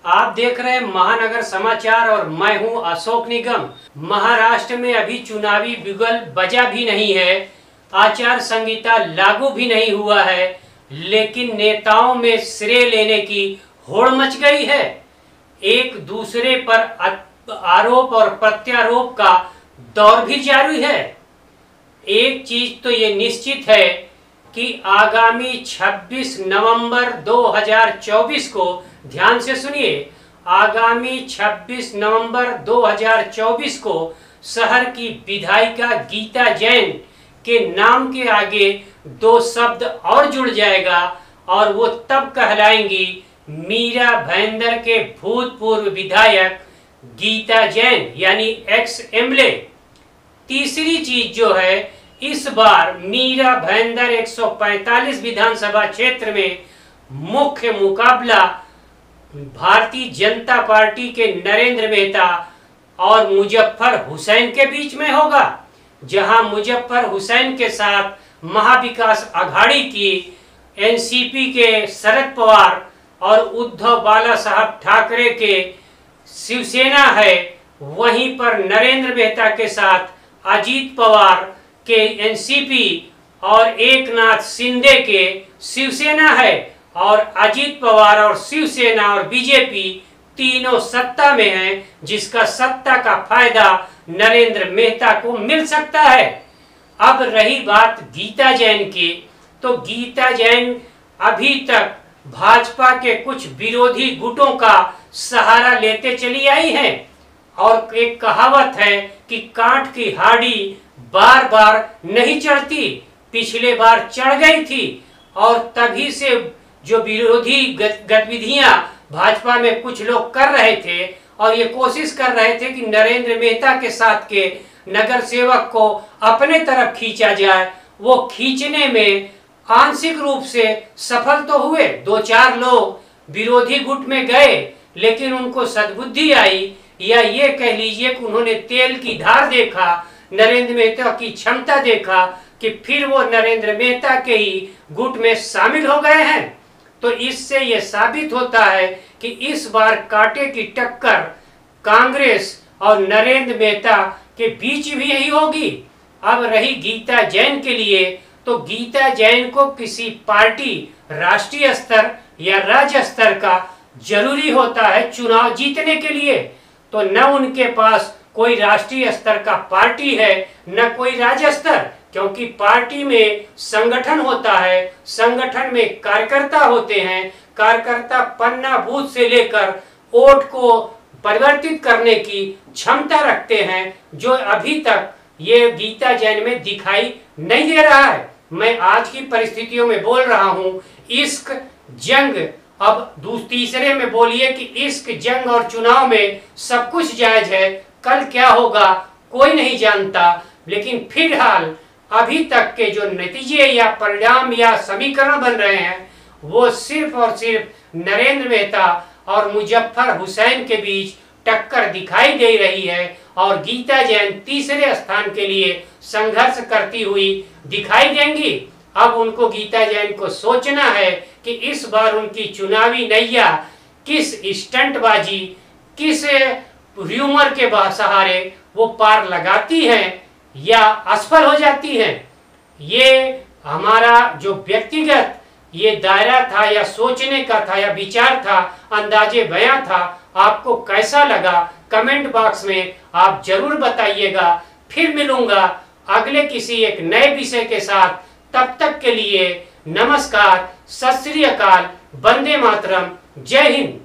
आप देख रहे हैं महानगर समाचार और मैं हूं अशोक निगम। महाराष्ट्र में अभी चुनावी बिगुल बजा भी नहीं है, आचार संहिता लागू भी नहीं हुआ है, लेकिन नेताओं में श्रेय लेने की होड़ मच गई है। एक दूसरे पर आरोप और प्रत्यारोप का दौर भी जारी है। एक चीज तो ये निश्चित है कि आगामी 26 नवंबर 2024 को, ध्यान से सुनिए, आगामी 26 नवंबर 2024 को शहर की विधायिका गीता जैन के नाम के आगे 2 शब्द और जुड़ जाएगा और वो तब कहलाएंगी मीरा भाईंदर के भूतपूर्व विधायक गीता जैन, यानी एक्स एमएलए। तीसरी चीज जो है, इस बार मीरा भाईंदर 145 विधानसभा क्षेत्र में मुख्य मुकाबला भारतीय जनता पार्टी के नरेंद्र मेहता और मुजफ्फर हुसैन के बीच में होगा, जहां मुजफ्फर हुसैन के साथ महाविकास अघाड़ी की एनसीपी के शरद पवार और उद्धव बाला साहब ठाकरे के शिवसेना है। वहीं पर नरेंद्र मेहता के साथ अजीत पवार के एनसीपी और एकनाथ शिंदे के शिवसेना है, और अजीत पवार और शिवसेना और बीजेपी तीनों सत्ता में हैं, जिसका सत्ता का फायदा नरेंद्र मेहता को मिल सकता है। अब रही बात गीता जैन की, तो गीता जैन अभी तक भाजपा के कुछ विरोधी गुटों का सहारा लेते चली आई हैं, और एक कहावत है कि कांट की हाड़ी बार बार नहीं चढ़ती, पिछले बार चढ़ गई थी, और तभी से जो विरोधी गतिविधियां भाजपा में कुछ लोग कर रहे थे और ये कोशिश कर रहे थे कि नरेंद्र मेहता के साथ के नगर सेवक को अपने तरफ खींचा जाए, वो खींचने में आंशिक रूप से सफल तो हुए। 2-4 लोग विरोधी गुट में गए, लेकिन उनको सद्बुद्धि आई, या ये कह लीजिए कि उन्होंने तेल की धार देखा, नरेंद्र मेहता की क्षमता देखा, कि फिर वो नरेंद्र मेहता के ही गुट में शामिल हो गए हैं। तो इससे ये साबित होता है कि इस बार कांटे की टक्कर कांग्रेस और नरेंद्र मेहता के बीच भी यही होगी। अब रही गीता जैन के लिए, तो गीता जैन को किसी पार्टी राष्ट्रीय स्तर या राज्य स्तर का जरूरी होता है चुनाव जीतने के लिए। तो न उनके पास कोई राष्ट्रीय स्तर का पार्टी है, न कोई राज्य स्तर, क्योंकि पार्टी में संगठन होता है, संगठन में कार्यकर्ता होते हैं, कार्यकर्ता पन्ना बूथ से लेकर वोट को परिवर्तित करने की क्षमता रखते हैं, जो अभी तक ये गीता जैन में दिखाई नहीं दे रहा है। मैं आज की परिस्थितियों में बोल रहा हूँ, इश्क जंग, अब तीसरे में बोलिए कि इश्क जंग और चुनाव में सब कुछ जायज है, कल क्या होगा कोई नहीं जानता। लेकिन फिलहाल अभी तक के जो नतीजे या परिणाम या समीकरण बन रहे हैं, वो सिर्फ और सिर्फ नरेंद्र मेहता और मुजफ्फर हुसैन के बीच टक्कर दिखाई दे रही है, और गीता जैन तीसरे स्थान के लिए संघर्ष करती हुई दिखाई देंगी। अब उनको गीता जैन को सोचना है कि इस बार उनकी चुनावी नैया किस स्टंटबाजी, किस ह्यूमर के सहारे वो पार लगाती हैं या असफल हो जाती हैं। ये हमारा जो व्यक्तिगत ये दायरा था या सोचने का था या विचार था, अंदाजे बयां था, आपको कैसा लगा कमेंट बॉक्स में आप जरूर बताइएगा। फिर मिलूंगा अगले किसी एक नए विषय के साथ, तब तक के लिए नमस्कार, सत श्री अकाल, वंदे मातरम, जय हिंद।